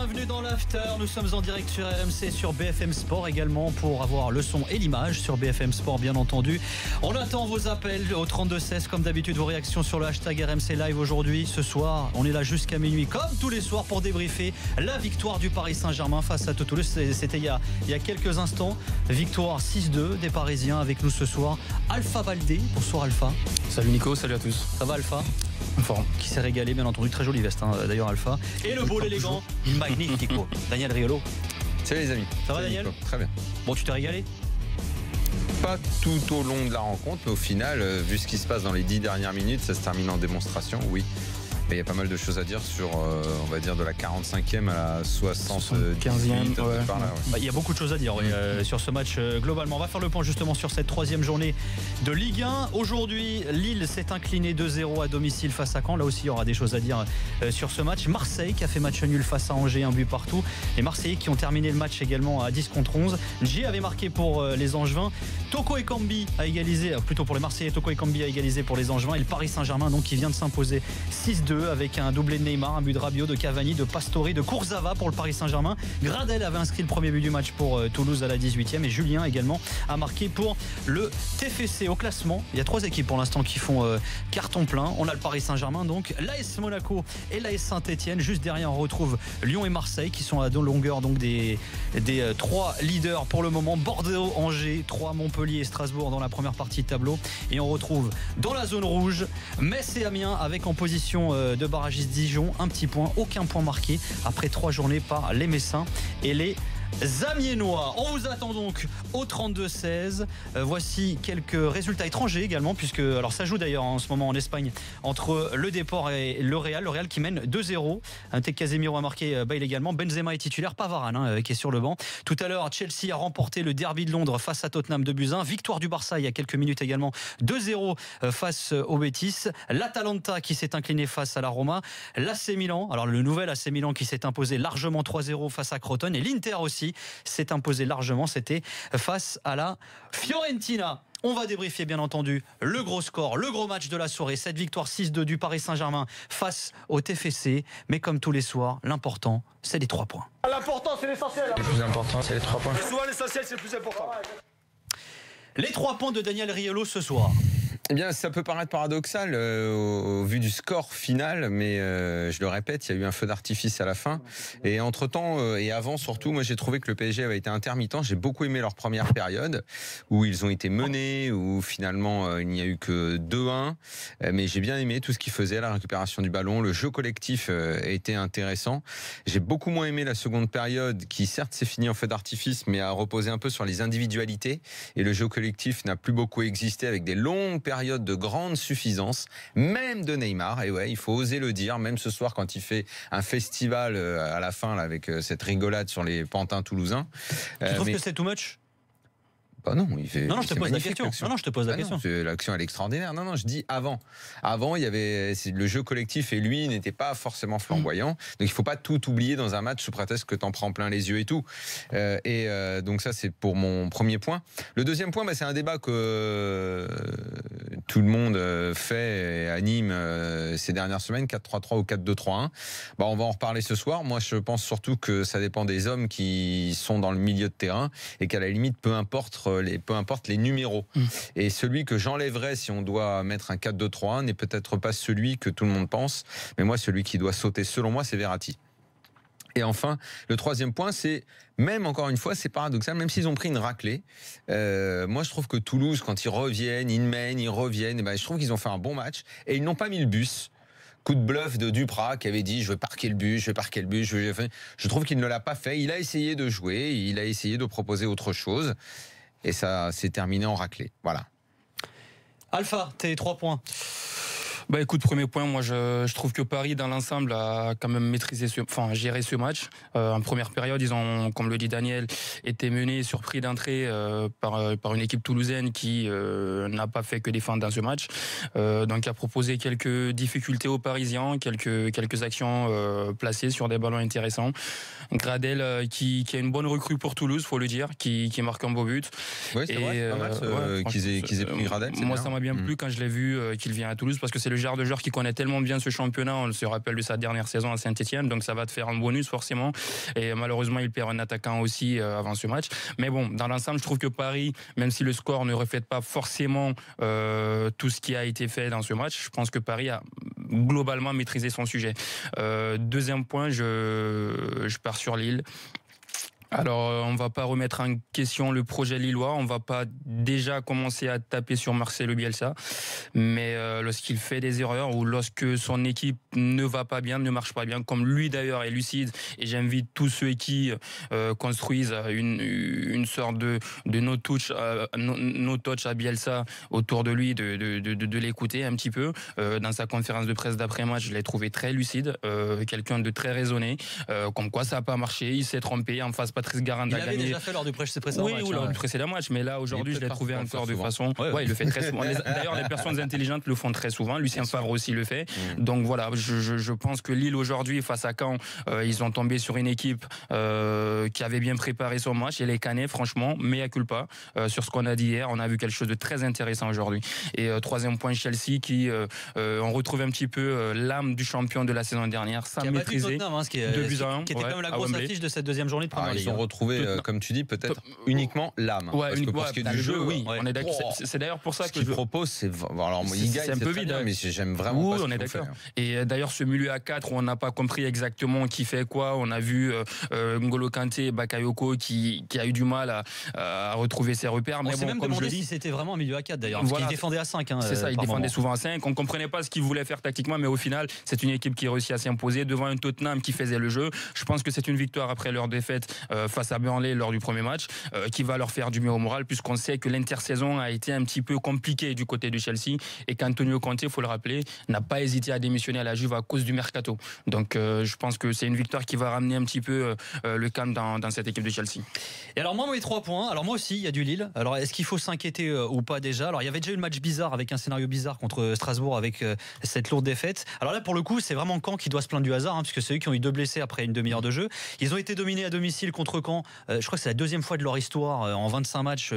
bienvenue dans l'After. Nous sommes en direct sur RMC, sur BFM Sport également pour avoir le son et l'image sur BFM Sport bien entendu. On attend vos appels au 32-16 comme d'habitude, vos réactions sur le hashtag RMC Live aujourd'hui. Ce soir, on est là jusqu'à minuit comme tous les soirs pour débriefer la victoire du Paris Saint-Germain face à Toulouse. C'était il y a quelques instants. Victoire 6-2 des Parisiens. Avec nous ce soir, Alpha Baldé. Bonsoir Alpha. Salut Nico, salut à tous. Ça va Alpha? Forme. Qui s'est régalé bien entendu, très jolie veste d'ailleurs Alpha. Et le beau l'élégant, magnifico, Daniel Riolo. Salut les amis. Ça va Daniel? Nico. Très bien. Bon, tu t'es régalé? Pas tout au long de la rencontre, mais au final, vu ce qui se passe dans les 10 dernières minutes, ça se termine en démonstration, oui. Mais il y a pas mal de choses à dire sur, on va dire, de la 45e à la 75e. Ouais. Il y a beaucoup de choses à dire sur ce match globalement. On va faire le point justement sur cette troisième journée de Ligue 1. Aujourd'hui, Lille s'est incliné 2-0 à domicile face à Caen. Là aussi, il y aura des choses à dire sur ce match. Marseille qui a fait match nul face à Angers, un but partout. Les Marseillais qui ont terminé le match également à 10 contre 11. Nji avait marqué pour les Angevins. Toko Ekambi a égalisé, plutôt pour les Marseillais, Toko Ekambi a égalisé pour les Angevins. Et le Paris Saint-Germain donc qui vient de s'imposer 6-2 avec un doublé de Neymar, un but de Rabiot, de Cavani, de Pastore, de Kurzawa pour le Paris Saint-Germain. Gradel avait inscrit le premier but du match pour Toulouse à la 18e et Julien également a marqué pour le TFC. Au classement, il y a 3 équipes pour l'instant qui font carton plein. On a le Paris Saint-Germain, donc l'AS Monaco et l'AS Saint-Etienne. Juste derrière, on retrouve Lyon et Marseille qui sont à longueur donc des 3 leaders pour le moment. Bordeaux, Angers, 3 Montpellier et Strasbourg dans la première partie de tableau. Et on retrouve dans la zone rouge Metz et Amiens avec en position de barragiste Dijon, un petit point, aucun point marqué après 3 journées par les Messins et les Amiénois. On vous attend donc au 32-16. Voici quelques résultats étrangers également, puisque alors ça joue d'ailleurs en ce moment en Espagne entre le Déport et le Real qui mène 2-0. Casemiro a marqué Bale également. Benzema est titulaire, pas Varane qui est sur le banc. Tout à l'heure, Chelsea a remporté le derby de Londres face à Tottenham 2-1. Victoire du Barça il y a quelques minutes également, 2-0 face au Betis. L'Atalanta qui s'est incliné face à la Roma. L'AC Milan, alors le nouvel AC Milan qui s'est imposé largement 3-0 face à Crotone, et l'Inter aussi s'est imposé largement, c'était face à la Fiorentina. On va débriefer bien entendu le gros score, le gros match de la soirée, cette victoire 6-2 du Paris Saint-Germain face au TFC. Mais comme tous les soirs, l'important, c'est les 3 points. L'important, c'est l'essentiel. Le plus important, c'est les 3 points. Et souvent, l'essentiel, c'est le plus important. Les 3 points de Daniel Riolo ce soir. Eh bien, ça peut paraître paradoxal au vu du score final, mais je le répète, il y a eu un feu d'artifice à la fin. Et entre-temps, et avant surtout, moi j'ai trouvé que le PSG avait été intermittent. J'ai beaucoup aimé leur première période, où ils ont été menés, où finalement il n'y a eu que 2-1. Mais j'ai bien aimé tout ce qu'ils faisaient, la récupération du ballon. Le jeu collectif était intéressant. J'ai beaucoup moins aimé la seconde période, qui certes s'est finie en feu d'artifice, mais a reposé un peu sur les individualités. Et le jeu collectif n'a plus beaucoup existé, avec des longues périodes de grande suffisance, même de Neymar. Et ouais, il faut oser le dire, même ce soir quand il fait un festival à la fin là, avec cette rigolade sur les pantins toulousains. Tu trouves que c'est too much? Bah non, il fait. Non, je te pose la question. Non, je te pose la question. L'action, elle est extraordinaire. Non, je dis avant. Avant, il y avait le jeu collectif et lui n'était pas forcément flamboyant. Donc, il faut pas tout oublier dans un match sous prétexte que t'en prends plein les yeux et tout. Donc ça, c'est pour mon premier point. Le deuxième point, c'est un débat que tout le monde fait et anime ces dernières semaines, 4-3-3 ou 4-2-3-1. Bah, on va en reparler ce soir. Moi, je pense surtout que ça dépend des hommes qui sont dans le milieu de terrain et qu'à la limite, peu importe les numéros. Et celui que j'enlèverais si on doit mettre un 4-2-3-1 n'est peut-être pas celui que tout le monde pense, mais moi celui qui doit sauter selon moi c'est Verratti. Et enfin, le troisième point, c'est même encore une fois, c'est paradoxal, même s'ils ont pris une raclée, moi je trouve que Toulouse, quand ils reviennent, ils mènent, ils reviennent, et ben, je trouve qu'ils ont fait un bon match et ils n'ont pas mis le bus. Coup de bluff de Duprat qui avait dit je vais parquer le bus, je trouve qu'il ne l'a pas fait. Il a essayé de jouer, il a essayé de proposer autre chose. Et ça s'est terminé en raclée. Voilà. Alpha, tes 3 points. Bah écoute, premier point, moi je trouve que Paris dans l'ensemble a quand même géré ce match. En première période, ils ont, comme le dit Daniel, été menés sur prix d'entrée par une équipe toulousaine qui n'a pas fait que défendre dans ce match. Donc a proposé quelques difficultés aux Parisiens, quelques actions placées sur des ballons intéressants. Gradel qui a une bonne recrue pour Toulouse, faut le dire, qui marque un beau but. Oui, c'est vrai, pas mal qu'ils aient pris Gradel. Moi, ça m'a bien plu quand je l'ai vu qu'il vient à Toulouse, parce que c'est le genre de joueur qui connaît tellement bien ce championnat. On se rappelle de sa dernière saison à Saint-Etienne, donc ça va te faire un bonus forcément. Et malheureusement, il perd un attaquant aussi avant ce match. Mais bon, dans l'ensemble, je trouve que Paris, même si le score ne reflète pas forcément tout ce qui a été fait dans ce match, je pense que Paris a globalement maîtrisé son sujet. Deuxième point, je pars sur Lille. Alors, on va pas remettre en question le projet lillois, on va pas déjà commencer à taper sur Marcelo Bielsa, mais lorsqu'il fait des erreurs ou lorsque son équipe ne va pas bien, ne marche pas bien, comme lui d'ailleurs est lucide, et j'invite tous ceux qui construisent une sorte de no touch à Bielsa autour de lui, de l'écouter un petit peu. Dans sa conférence de presse d'après-match, je l'ai trouvé très lucide, quelqu'un de très raisonné, comme quoi ça n'a pas marché, il s'est trompé, en face Patrice Garand a gagné. Il avait déjà fait lors du précédent match. Oui, lors du précédent match, mais là aujourd'hui je l'ai trouvé encore de façon. Ouais, il le fait très souvent. D'ailleurs, les personnes intelligentes le font très souvent. Lucien Favre aussi le fait. Donc voilà, je pense que Lille aujourd'hui face à Caen, ils ont tombé sur une équipe qui avait bien préparé son match et les Canets, franchement, mea culpa sur ce qu'on a dit hier. On a vu quelque chose de très intéressant aujourd'hui. Et troisième point, Chelsea qui ont retrouvé un petit peu l'âme du champion de la saison dernière, sans maîtriser. Qui était quand même la grosse affiche de cette deuxième journée de Première Ligue. Ils ont retrouvé, comme tu dis, peut-être uniquement l'âme. Parce que pour ce qui est du jeu, oui, on est d'accord. C'est d'ailleurs pour ça que je propose, c'est alors il gagne, c'est un peu vide, bien, mais j'aime vraiment pas ce on est d'accord. Et d'ailleurs, ce milieu à 4 où on n'a pas compris exactement qui fait quoi, on a vu N'Golo Kanté, Bakayoko qui a eu du mal à retrouver ses repères. Mais on s'est même demandé si c'était vraiment un milieu à 4 d'ailleurs, parce qu'il défendait à 5. C'est ça, il défendait souvent à 5. On comprenait pas ce qu'il voulait faire tactiquement, mais au final, c'est une équipe qui réussit à s'imposer devant un Tottenham qui faisait le jeu. Je pense que c'est une victoire après leur défaite face à Burnley lors du premier match, qui va leur faire du mieux au moral, puisqu'on sait que l'intersaison a été un petit peu compliquée du côté de Chelsea et qu'Antonio Conte, il faut le rappeler, n'a pas hésité à démissionner à la Juve à cause du mercato. Donc je pense que c'est une victoire qui va ramener un petit peu le calme dans cette équipe de Chelsea. Et alors moi, mes 3 points, alors moi aussi il y a du Lille. Alors est-ce qu'il faut s'inquiéter ou pas déjà? Alors il y avait déjà eu le match bizarre avec un scénario bizarre contre Strasbourg avec cette lourde défaite. Alors là pour le coup c'est vraiment Caen qui doit se plaindre du hasard, puisque c'est eux qui ont eu 2 blessés après une demi-heure de jeu. Ils ont été dominés à domicile contre Caen. Je crois que c'est la deuxième fois de leur histoire en 25 matchs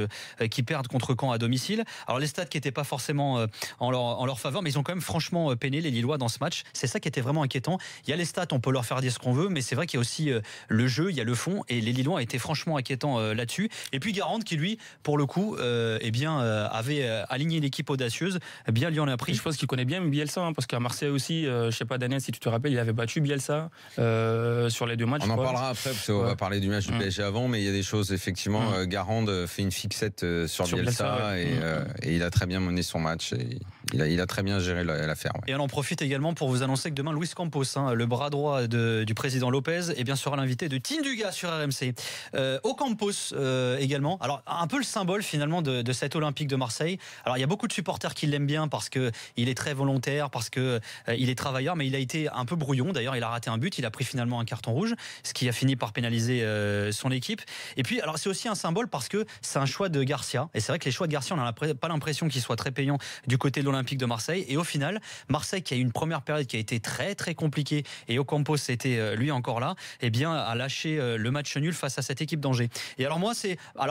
qui perdent contre Caen à domicile. Alors les stats qui n'étaient pas forcément en leur faveur, mais ils ont quand même franchement peiné les Lillois dans ce match. C'est ça qui était vraiment inquiétant. Il y a les stats, on peut leur faire dire ce qu'on veut, mais c'est vrai qu'il y a aussi le jeu, il y a le fond, et les Lillois étaient franchement inquiétants là-dessus. Et puis Garand qui lui, pour le coup, avait aligné l'équipe audacieuse. Bien lui en a pris. Et je pense qu'il connaît bien Bielsa, parce qu'à Marseille aussi, je sais pas Daniel si tu te rappelles, il avait battu Bielsa sur les 2 matchs. On en parlera après, parce qu'on va parler du match du PSG avant, mais il y a des choses effectivement. Garand fait une fixette sur Bielsa et il a très bien mené son match et il a très bien géré l'affaire. Ouais. Et on en profite également pour vous annoncer que demain Luis Campos, le bras droit du président Lopez, sera l'invité de Tinduga sur RMC. Ocampos également. Alors un peu le symbole finalement de cet Olympique de Marseille. Alors il y a beaucoup de supporters qui l'aiment bien parce que il est très volontaire, parce que il est travailleur, mais il a été un peu brouillon. D'ailleurs il a raté un but, il a pris finalement un carton rouge, ce qui a fini par pénaliser son équipe. Et puis alors c'est aussi un symbole parce que c'est un choix de Garcia. Et c'est vrai que les choix de Garcia, on n'a pas l'impression qu'ils soient très payants du côté de l'Olympique de Marseille. Et au final, Marseille qui a eu une première période qui a été très très compliquée, et Ocampos était lui encore là, a lâché le match nul face à cette équipe d'Angers. Et alors moi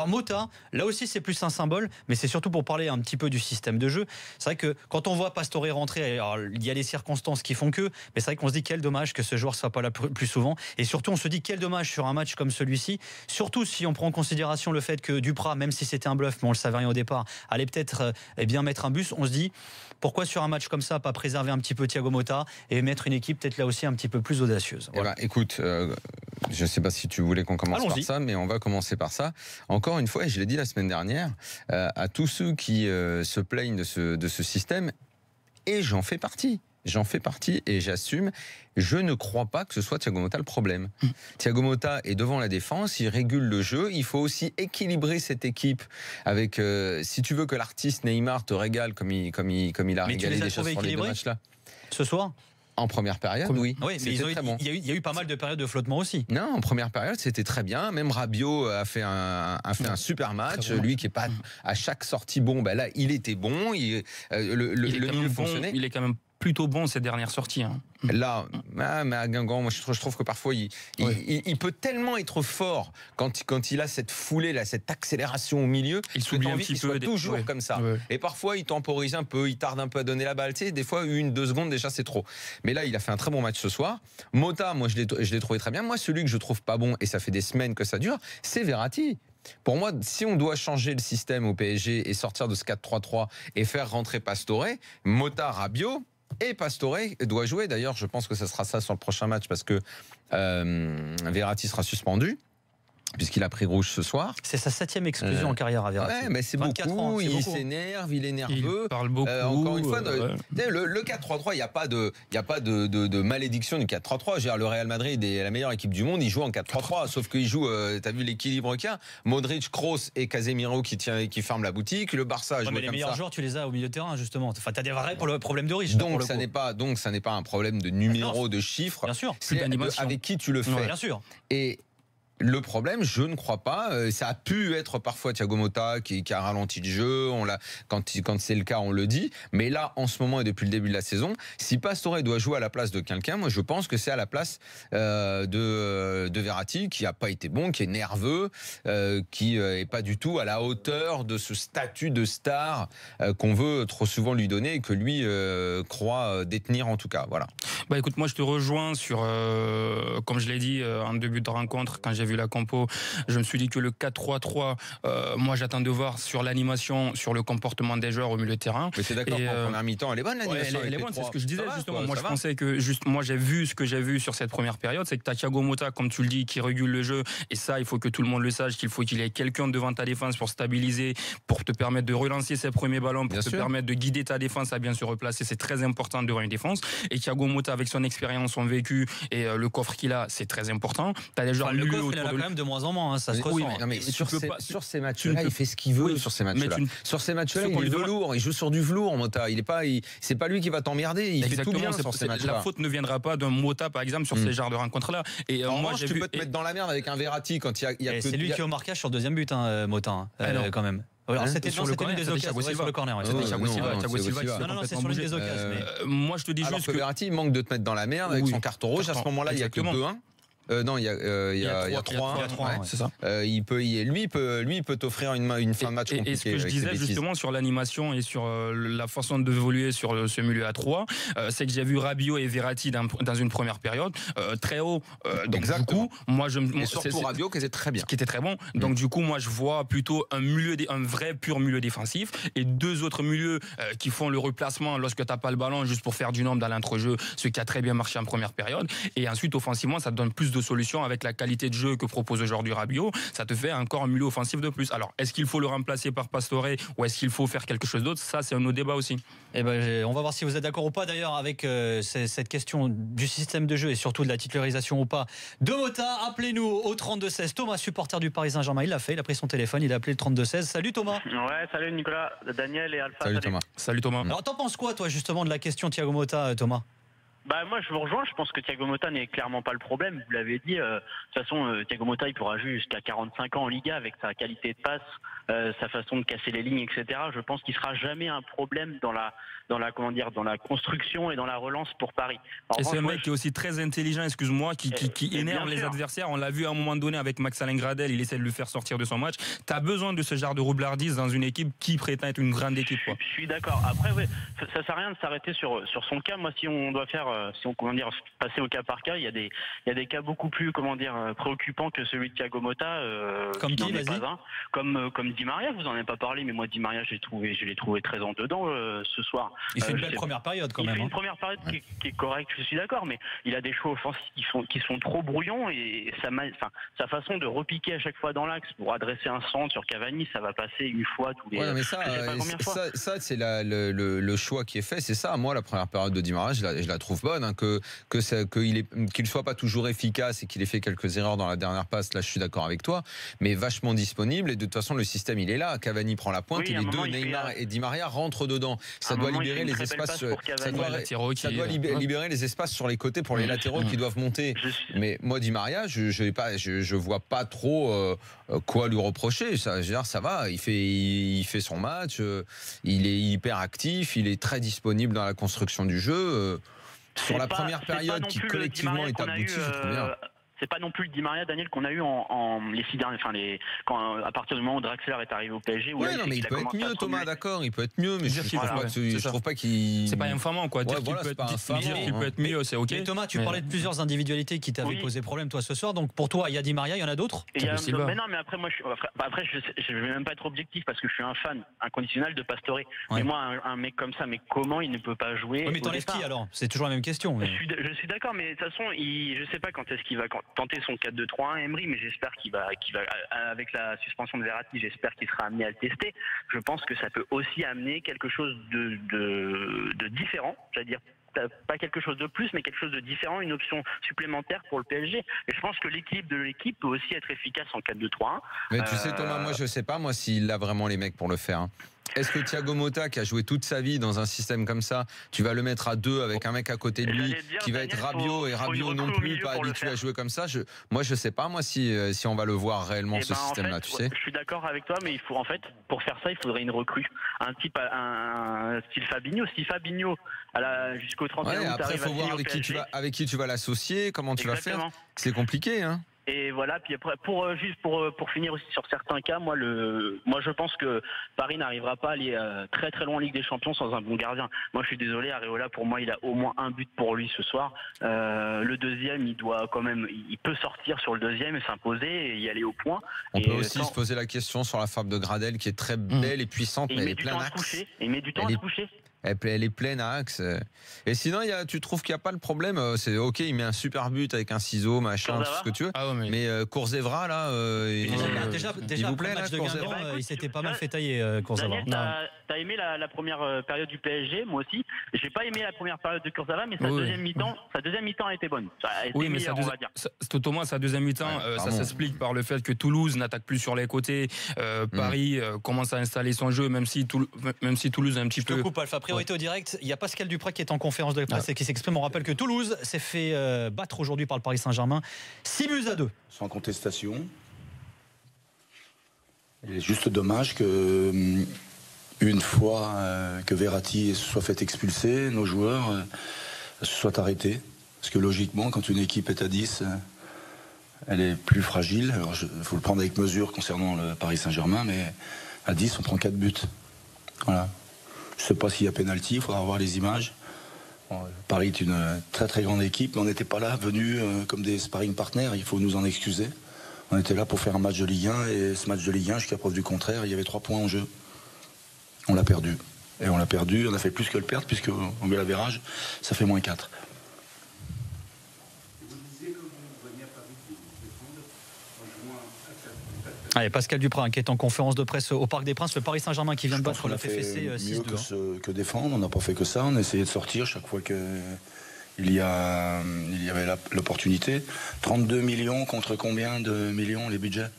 Mota, là aussi c'est plus un symbole, mais c'est surtout pour parler un petit peu du système de jeu. C'est vrai que quand on voit Pastore rentrer, alors, il y a les circonstances qui font que, mais c'est vrai qu'on se dit quel dommage que ce joueur soit pas là plus souvent. Et surtout on se dit quel dommage sur un match comme celui-ci, surtout si on prend en considération le fait que Duprat, même si c'était un bluff, mais on le savait rien au départ, allait peut-être mettre un bus. On se dit pourquoi sur un match comme ça pas préserver un petit peu Thiago Motta et mettre une équipe peut-être là aussi un petit peu plus audacieuse. Voilà. Écoute, je ne sais pas si tu voulais qu'on commence par ça, mais on va commencer par ça. Encore une fois, et je l'ai dit la semaine dernière, à tous ceux qui se plaignent de ce système, et j'en fais partie et j'assume. Je ne crois pas que ce soit Thiago Motta le problème. Thiago Motta est devant la défense, il régule le jeu. Il faut aussi équilibrer cette équipe avec, si tu veux que l'artiste Neymar te régale comme il a régalé des choses sur les 2 matchs-là. Ce soir en première période, oui. Oui, mais il y a eu pas mal de périodes de flottement aussi. Non, en première période, c'était très bien. Même Rabiot a fait un super match. Lui qui est pas à chaque sortie bon, là, il était bon. Le milieu fonctionnait. Il est quand même plutôt bon ces dernières sorties. Là, mais à Guingamp, moi je trouve que parfois il peut tellement être fort quand il a cette foulée là, cette accélération au milieu. Il s'oublie un petit peu. Soit toujours comme ça. Et parfois il temporise un peu, il tarde un peu à donner la balle. Tu sais, des fois 1-2 secondes déjà c'est trop. Mais là il a fait un très bon match ce soir. Mota, moi je l'ai trouvé très bien. Moi celui que je trouve pas bon, et ça fait des semaines que ça dure, c'est Verratti. Pour moi, si on doit changer le système au PSG et sortir de ce 4-3-3 et faire rentrer Pastore, Mota, Rabiot et Pastore doit jouer. D'ailleurs, je pense que ce sera ça sur le prochain match parce que Verratti sera suspendu, puisqu'il a pris rouge ce soir. C'est sa 7e exclusion en carrière à Verratti. Ouais, mais c'est beaucoup. Il s'énerve, il est nerveux. Il parle beaucoup. Encore une fois, le 4-3-3, il n'y a pas de malédiction du 4-3-3. Je veux dire, le Real Madrid est la meilleure équipe du monde. Il joue en 4-3-3, sauf qu'il joue. T'as vu l'équilibre qu'il y a. Modric, Kroos et Casemiro qui ferment la boutique. Le Barça a joué comme ça. Mais les meilleurs joueurs, tu les as au milieu de terrain justement. Enfin, t'as des vrais pour le problème de riche. Donc ça n'est pas un problème de numéro, de chiffres. Bien sûr. C'est avec qui tu le fais. Bien sûr. Et le problème, je ne crois pas. Ça a pu être parfois Thiago Motta qui a ralenti le jeu. Quand c'est le cas, on le dit. Mais là, en ce moment et depuis le début de la saison, si Pastore doit jouer à la place de quelqu'un, moi je pense que c'est à la place de Verratti, qui n'a pas été bon, qui est nerveux, qui est pas du tout à la hauteur de ce statut de star qu'on veut trop souvent lui donner et que lui croit détenir en tout cas. Voilà. Bah écoute, moi je te rejoins sur, comme je l'ai dit en début de rencontre, quand j'ai vu la compo, je me suis dit que le 4-3-3, moi j'attends de voir sur l'animation, sur le comportement des joueurs au milieu de terrain. Mais c'est d'accord, en première mi-temps, elle est bonne l'animation. Elle est bonne, c'est ce que je disais justement. Moi je pensais que moi j'ai vu ce que j'ai vu sur cette première période, c'est que tu as Thiago Motta, comme tu le dis, qui régule le jeu, et ça il faut que tout le monde le sache, qu'il faut qu'il y ait quelqu'un devant ta défense pour stabiliser, pour te permettre de relancer ses premiers ballons, pour te permettre de guider ta défense à bien se replacer, c'est très important devant une défense. Et Thiago Motta, avec son expérience, son vécu et le coffre qu'il a, c'est très important. Tu as des joueurs il en a quand même de moins en moins, hein, ça se ressent. Oui, mais sur ces matchs-là, il fait ce qu'il veut sur ces matchs-là. Sur ces matchs-là, il est velours, il joue sur du velours, Mota. C'est pas lui qui va t'emmerder, il fait tout bien sur ces matchs-là. La faute ne viendra pas d'un Mota, par exemple, sur ces genres de rencontres-là. Et moi, tu peux te mettre dans la merde avec un Verratti quand il y a que... C'est lui qui est au marquage sur le deuxième but, Mota, quand même. Alors c'était sur le corner des occasions, sur le corner. C'était Thiago Silva. Non, c'est sur l'une des occasions. Moi, je te dis juste que Verratti manque de te mettre dans la merde avec son carton rouge. À ce moment-là, il y a que 2-1. Non, il y a 3-1. C'est ça. Lui peut t'offrir une fin de match compliquée. Et ce que je disais justement sur l'animation et sur la façon d'évoluer sur ce milieu à 3, c'est que j'ai vu Rabiot et Verratti dans une première période très haut. Donc du coup, moi et surtout Rabiot qui était très bien. Qui était très bon. Donc du coup, moi je vois plutôt un vrai pur milieu défensif et deux autres milieux qui font le replacement lorsque tu n'as pas le ballon juste pour faire du nombre dans l'entrejeu, ce qui a très bien marché en première période. Et ensuite, offensivement, ça te donne plus de solutions avec la qualité de jeu que propose aujourd'hui Rabiot. Ça te fait encore un milieu offensif de plus. Alors, est-ce qu'il faut le remplacer par Pastore ou est-ce qu'il faut faire quelque chose d'autre? Ça, c'est un autre débat aussi. Eh ben, on va voir si vous êtes d'accord ou pas d'ailleurs avec cette question du système de jeu et surtout de la titularisation ou pas de Mota. Appelez-nous au 32-16. Thomas, supporter du Paris Saint-Germain, il l'a fait. Il a pris son téléphone, il a appelé le 32-16. Salut Thomas. Ouais, salut Nicolas, Daniel et Alpha. Salut Thomas. Salut Thomas. Alors, t'en penses quoi, toi, justement, de la question Thiago Motta, Thomas? Bah moi je vous rejoins, je pense que Thiago Motta n'est clairement pas le problème, vous l'avez dit, de toute façon Thiago Motta il pourra jouer jusqu'à 45 ans en Liga avec sa qualité de passe, sa façon de casser les lignes, etc. Je pense qu'il sera jamais un problème dans la construction et dans la relance pour Paris. Et c'est un mec qui est aussi très intelligent, excuse-moi, qui énerve les adversaires. On l'a vu à un moment donné avec Max-Alain Gradel, il essaie de le faire sortir de son match. Tu as besoin de ce genre de roublardise dans une équipe qui prétend être une grande équipe. Quoi. Je suis d'accord. Après, ouais, ça sert à rien de s'arrêter sur son cas. Moi, si on doit faire, passer au cas par cas, il y a des cas beaucoup plus, préoccupants que celui de Thiago Motta. Comme qui, vas-y. Comme Di Maria, vous en avez pas parlé, mais moi Di Maria, je l'ai trouvé très en dedans ce soir. Il fait une belle première période quand même. Il fait une première période qui est correcte, je suis d'accord, mais il a des choix offensifs qui sont trop brouillons et sa façon de repiquer à chaque fois dans l'axe pour adresser un centre sur Cavani, ça va passer une fois tous les. Ouais, mais ça c'est le choix qui est fait, c'est ça. Moi, la première période de Di Maria, je la trouve bonne, hein, qu'il soit pas toujours efficace et qu'il ait fait quelques erreurs dans la dernière passe. Là, je suis d'accord avec toi, mais vachement disponible. Et de toute façon, le système il est là. Cavani prend la pointe, et les deux, Neymar et Di Maria rentrent dedans. Ça doit libérer les espaces. Ça doit libérer les espaces sur les côtés pour les latéraux qui doivent monter. Mais moi, Di Maria, je vois pas trop quoi lui reprocher. Ça, je veux dire, ça va. Il fait son match. Il est hyper actif. Il est très disponible dans la construction du jeu. sur la première période qui collectivement est aboutie, je trouve bien. C'est pas non plus le Di Maria, Daniel, qu'on a eu en les 6 derniers, à partir du moment où Draxler est arrivé au PSG. Oui, non, mais il peut être mieux, Thomas, d'accord, il peut être mieux, mais je trouve pas qu'il. C'est pas infamant, quoi. Dire qu'il peut être mieux, c'est ok. Et Thomas, tu parlais de plusieurs individualités qui t'avaient posé problème, toi, ce soir. Donc pour toi, il y a Di Maria, il y en a d'autres. Mais non, mais après, moi, je vais même pas être objectif parce que je suis un fan inconditionnel de Pastore. Mais moi, un mec comme ça, mais comment il ne peut pas jouer? Mais t'enlèves qui alors? C'est toujours la même question. Je suis d'accord, mais de toute façon, je sais pas quand est-ce qu'il va tenter son 4-2-3-1 Emery, mais j'espère qu'il va avec la suspension de Verratti, j'espère qu'il sera amené à le tester. Je pense que ça peut aussi amener quelque chose de différent, c'est-à-dire pas quelque chose de plus, mais quelque chose de différent, une option supplémentaire pour le PSG. Et je pense que l'équilibre de l'équipe peut aussi être efficace en 4-2-3-1. Mais tu sais, Thomas, moi je sais pas s'il a vraiment les mecs pour le faire. Est-ce que Thiago Motta, qui a joué toute sa vie dans un système comme ça, tu vas le mettre à 2 avec un mec à côté de lui qui va être Rabiot, et Rabiot non plus pas habitué à jouer comme ça? Moi je sais pas si on va le voir réellement ce système-là, tu sais. Je suis d'accord avec toi, mais il faut pour faire ça, il faudrait une recrue, un style Fabinho. Si Fabinho jusqu'au 31 août après il faut voir avec qui tu vas l'associer, comment tu vas faire. C'est compliqué, hein. Et voilà, puis après, pour finir aussi sur certains cas, moi je pense que Paris n'arrivera pas à aller très très loin en Ligue des Champions sans un bon gardien. Moi je suis désolé, Areola pour moi il a au moins un but pour lui ce soir. Le deuxième, il peut sortir sur le deuxième et s'imposer et y aller au point. On peut aussi se poser la question sur la frappe de Gradel qui est très belle et puissante, mais elle est pleine d'axe. Il met du temps à se coucher. Elle est pleine à axe. Et sinon, tu trouves qu'il n'y a pas le problème? C'est ok, il met un super but avec un ciseau, machin, tout ce que tu veux. Mais Kurzawa, là, déjà vous plaît, match de Guingamp, il s'était pas mal fait tailler, Kurzawa. T'as aimé la première période du PSG, moi aussi. J'ai pas aimé la première période de Kurzawa, mais sa deuxième mi-temps a été bonne. Oui, mais Thomas, sa deuxième mi-temps, ça s'explique par le fait que Toulouse n'attaque plus sur les côtés. Paris commence à installer son jeu, même si Toulouse est un petit peu. Je te coupe, Alpha. Priorité au direct. Il y a Pascal Duprat qui est en conférence de presse et qui s'exprime. On rappelle que Toulouse s'est fait battre aujourd'hui par le Paris Saint-Germain 6-2. Sans contestation. Il est juste dommage que une fois que Verratti se soit fait expulser, nos joueurs se soient arrêtés. Parce que logiquement, quand une équipe est à 10, elle est plus fragile. Alors, il faut le prendre avec mesure concernant le Paris Saint-Germain, mais à 10, on prend 4 buts. Voilà. Je ne sais pas s'il y a pénalty, il faudra voir les images. Paris est une très très grande équipe, mais on n'était pas là, venus comme des sparring partners, il faut nous en excuser. On était là pour faire un match de Ligue 1, et ce match de Ligue 1, jusqu'à preuve du contraire, il y avait 3 points en jeu. On l'a perdu. Et on l'a perdu, on a fait plus que le perdre, puisque au goal average, ça fait -4. Allez, Pascal Duprat qui est en conférence de presse au Parc des Princes. Le Paris Saint-Germain qui vient de battre le FFC 6-2. Que défendre, on n'a pas fait que ça. On a essayé de sortir chaque fois qu'il y avait l'opportunité. 32 millions contre combien de millions les budgets?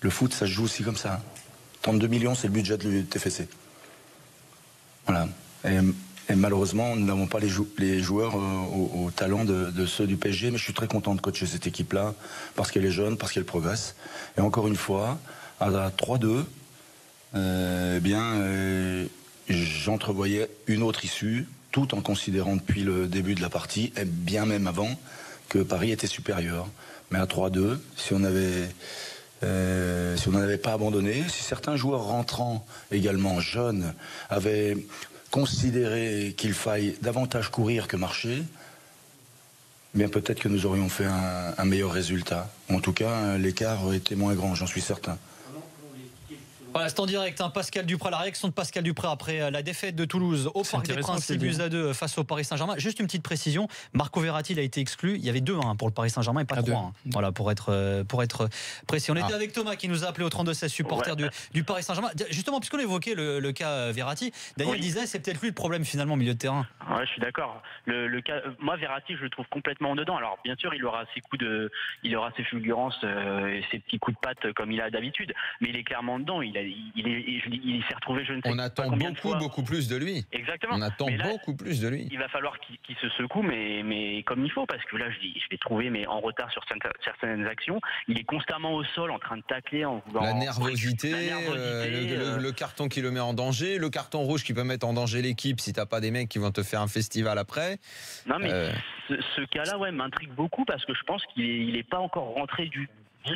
Le foot, ça se joue aussi comme ça. 32 millions, c'est le budget de TFC. Voilà. Et malheureusement, nous n'avons pas les joueurs au talent de ceux du PSG, mais je suis très content de coacher cette équipe-là, parce qu'elle est jeune, parce qu'elle progresse. Et encore une fois, à 3-2, j'entrevoyais une autre issue, tout en considérant depuis le début de la partie, et bien même avant, que Paris était supérieur. Mais à 3-2, si on n'avait pas abandonné, si certains joueurs rentrants, également jeunes, avaient considérer qu'il faille davantage courir que marcher, bien peut-être que nous aurions fait un meilleur résultat. En tout cas, l'écart était moins grand, j'en suis certain. Voilà, c'est en direct, Pascal Duprat, la réaction de Pascal Duprat après la défaite de Toulouse au Parc des Princes, 6-2 face au Paris Saint-Germain. Juste une petite précision, Marco Verratti, il a été exclu. Il y avait 2 pour le Paris Saint-Germain et pas 3. Voilà, pour être précis. On était avec Thomas qui nous a appelé au 32-16, supporter du Paris Saint-Germain. Justement, puisqu'on évoquait le cas Verratti, Daniel disait c'est peut-être lui le problème finalement au milieu de terrain. Ouais, je suis d'accord. Le cas, moi Verratti, je le trouve complètement en dedans. Alors bien sûr, il aura ses fulgurances et ses petits coups de patte comme il a d'habitude, mais il est clairement dedans. Il a il s'est retrouvé, je ne sais On pas attend combien de fois. beaucoup plus de lui. Exactement. On attend Mais là, beaucoup plus de lui. il va falloir qu'il se secoue, mais comme il faut, parce que là, je l'ai trouvé mais en retard sur certaines actions. Il est constamment au sol, en train de tacler, en voulant... La nervosité, le carton qui le met en danger, le carton rouge qui peut mettre en danger l'équipe si t'as pas des mecs qui vont te faire un festival après. Non, mais ce cas-là, ouais, m'intrigue beaucoup, parce que je pense qu'il est pas encore rentré du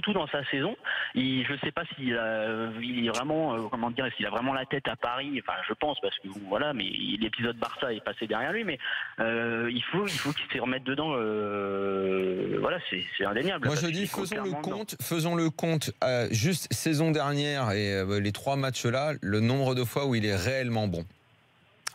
tout dans sa saison. Je ne sais pas s'il est vraiment, s'il a vraiment la tête à Paris. Enfin, je pense, parce que voilà, mais l'épisode Barça est passé derrière lui. Mais il faut qu'il se remette dedans. Voilà, c'est indéniable. Moi, je dis, faisons le compte. Juste saison dernière et les 3 matchs-là, le nombre de fois où il est réellement bon.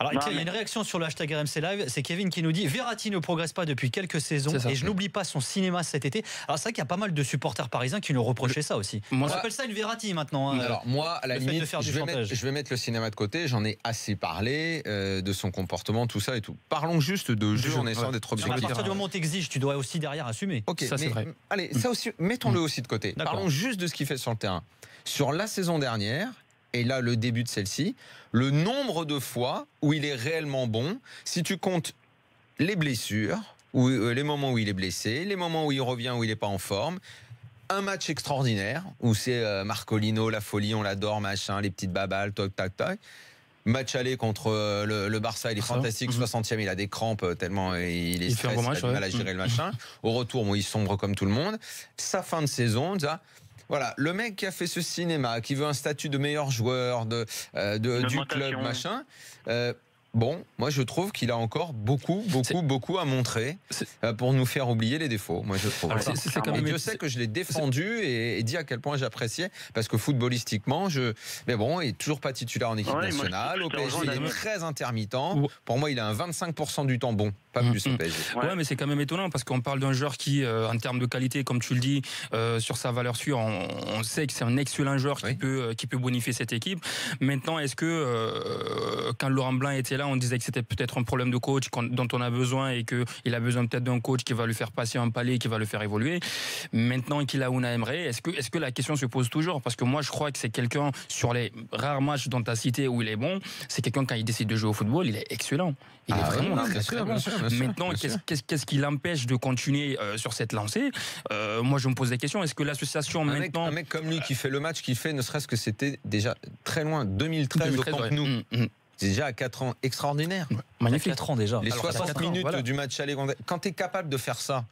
Alors, il y a une réaction sur le hashtag RMC Live, c'est Kevin qui nous dit Verratti ne progresse pas depuis quelques saisons et je n'oublie pas son cinéma cet été. Alors c'est vrai qu'il y a pas mal de supporters parisiens qui nous reprochaient ça aussi. On appelle ça une Verratti maintenant. Alors moi, à la limite, je vais mettre le cinéma de côté. J'en ai assez parlé de son comportement, tout ça et tout. Parlons juste de jeu en essayant d'être objectif. À partir du moment où t'exiges, tu dois aussi derrière assumer. Ok, ça c'est vrai. Allez, ça aussi, mettons-le aussi de côté. Parlons juste de ce qu'il fait sur le terrain. Sur la saison dernière. Et là, le début de celle-ci, le nombre de fois où il est réellement bon, si tu comptes les blessures, ou les moments où il est blessé, les moments où il revient, où il n'est pas en forme, un match extraordinaire, où c'est Marcolino, la folie, on l'adore, machin, les petites babales, toc, tac, tac. Match aller contre le Barça, il est fantastique, 60e, il a des crampes tellement il est stressé, il a du mal à gérer le machin. Au retour, bon, il sombre comme tout le monde. Sa fin de saison, ça... Voilà, le mec qui a fait ce cinéma, qui veut un statut de meilleur joueur du club, machin. Bon, moi je trouve qu'il a encore beaucoup à montrer pour nous faire oublier les défauts. Moi je trouve. Je sais que je l'ai défendu et dit à quel point j'appréciais parce que footballistiquement, mais bon, il est toujours pas titulaire en équipe nationale. Au PSG, il est très intermittent. Pour moi, il a un 25% du temps bon, pas plus au PSG. Ouais, mais c'est quand même étonnant parce qu'on parle d'un joueur qui, en termes de qualité, comme tu le dis, sur sa valeur sûre, on sait que c'est un excellent joueur qui peut bonifier cette équipe. Maintenant, est-ce que quand Laurent Blanc était là, on disait que c'était peut-être un problème de coach dont on a besoin et qu'il a besoin peut-être d'un coach qui va lui faire passer un palier, qui va le faire évoluer. Maintenant qu'il a Unai Emery, est-ce que la question se pose toujours? Parce que moi, je crois que c'est quelqu'un, sur les rares matchs dont tu as cité où il est bon, c'est quelqu'un quand il décide de jouer au football, il est excellent. Il est vraiment très bon. Maintenant, qu'est-ce qui l'empêche de continuer sur cette lancée? Moi, je me pose des questions. Est-ce que l'association maintenant... Un mec comme lui qui fait le match qu'il fait, ne serait-ce que c'était déjà très loin, 2013 au Camp Nou. C'est déjà à 4 ans extraordinaire. Magnifique. 4 ans déjà. Les 60 minutes du match aller, quand tu es capable de faire ça,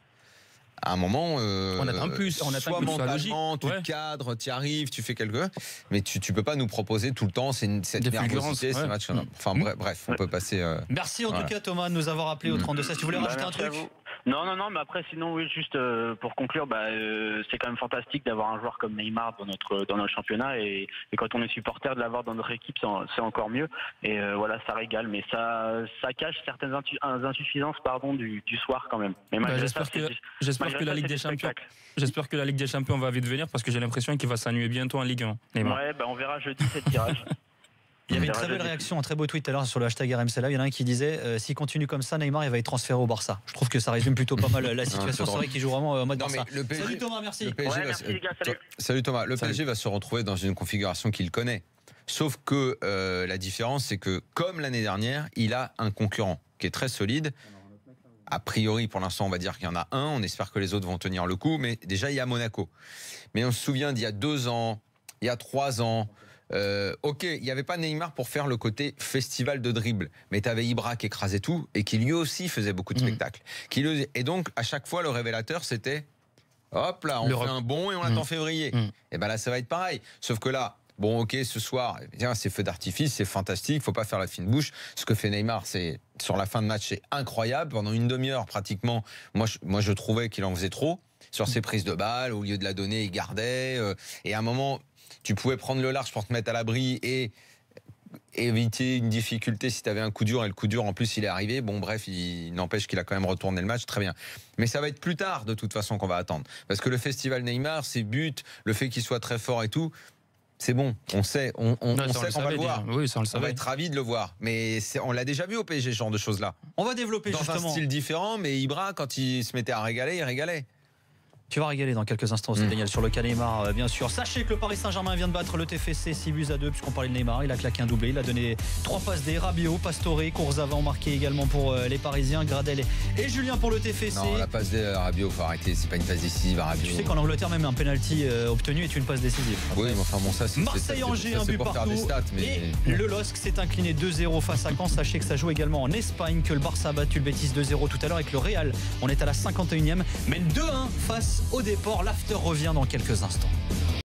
à un moment, on attend plus. Soit mentalement, tu cadres, tu y arrives, tu fais quelque chose, mais tu peux pas nous proposer tout le temps cette nervosité, ces matchs. Enfin bref, on peut passer. Merci en tout cas Thomas de nous avoir appelé au 32-16. Tu voulais rajouter un truc? Non, mais après, sinon, oui, juste pour conclure, c'est quand même fantastique d'avoir un joueur comme Neymar dans notre championnat et quand on est supporter de l'avoir dans notre équipe, c'est encore mieux. Et voilà, ça régale, mais ça cache certaines insuffisances du soir quand même. J'espère que la Ligue des Champions va vite venir parce que j'ai l'impression qu'il va s'ennuyer bientôt en Ligue 1. Neymar. Ouais, on verra jeudi cette tirage. Il y avait une très belle réaction, un très beau tweet tout à l'heure sur le hashtag RMC Live. Il y en a un qui disait s'il continue comme ça, Neymar il va être transféré au Barça. Je trouve que ça résume plutôt pas mal la situation. C'est vrai qu'il joue vraiment en mode Barça. Salut Thomas, merci. Merci les gars, salut. Salut Thomas. Le PSG va se retrouver dans une configuration qu'il connaît. Sauf que la différence, c'est que comme l'année dernière, il a un concurrent qui est très solide. A priori, pour l'instant, on va dire qu'il y en a un. On espère que les autres vont tenir le coup. Mais déjà, il y a Monaco. Mais on se souvient d'il y a 2 ans, il y a 3 ans. Ok, il n'y avait pas Neymar pour faire le côté festival de dribble, mais tu avais Ibra qui écrasait tout et qui lui aussi faisait beaucoup de spectacles. Et donc, à chaque fois, le révélateur, c'était hop là, on fait un bon et on attend février. Et ben là, ça va être pareil. Sauf que là, bon, ok, ce soir, c'est feu d'artifice, c'est fantastique, faut pas faire la fine bouche. Ce que fait Neymar, c'est sur la fin de match, c'est incroyable. Pendant une demi-heure, pratiquement, moi, je trouvais qu'il en faisait trop. Sur ses prises de balles, au lieu de la donner, il gardait. Et à un moment, tu pouvais prendre le large pour te mettre à l'abri et éviter une difficulté si tu avais un coup dur. Et le coup dur, en plus, il est arrivé. Bon, bref, il n'empêche qu'il a quand même retourné le match. Très bien. Mais ça va être plus tard, de toute façon, qu'on va attendre. Parce que le festival Neymar, ses buts, le fait qu'il soit très fort et tout, c'est bon. On sait qu'on va le voir. Oui, ça, on va être ravis de le voir. Mais on l'a déjà vu au PSG, ce genre de choses-là. On va développer dans justement. un style différent, mais Ibra, quand il se mettait à régaler, il régalait. Tu vas régaler dans quelques instants aussi, Daniel, sur le cas Neymar, bien sûr. Sachez que le Paris Saint-Germain vient de battre le TFC 6-2, puisqu'on parlait de Neymar. Il a claqué un doublé. Il a donné 3 passes D. Rabiot, Pastore, Kurzawa ont marqué également pour les Parisiens. Gradel et Julien pour le TFC. Non, la passe D, Rabiot, faut arrêter. C'est pas une passe décisive, Rabiot. Tu sais qu'en Angleterre, même un penalty obtenu est une passe décisive. Oui, mais enfin bon, ça c'est. Marseille-Angers, un but pour faire partout. des stats, mais... Et le LOSC s'est incliné 2-0 face à Caen. Sachez que ça joue également en Espagne, que le Barça a battu le Betis 2-0 tout à l'heure avec le Real. On est à la 51e, mène 2-1 face au Déport. L'after revient dans quelques instants.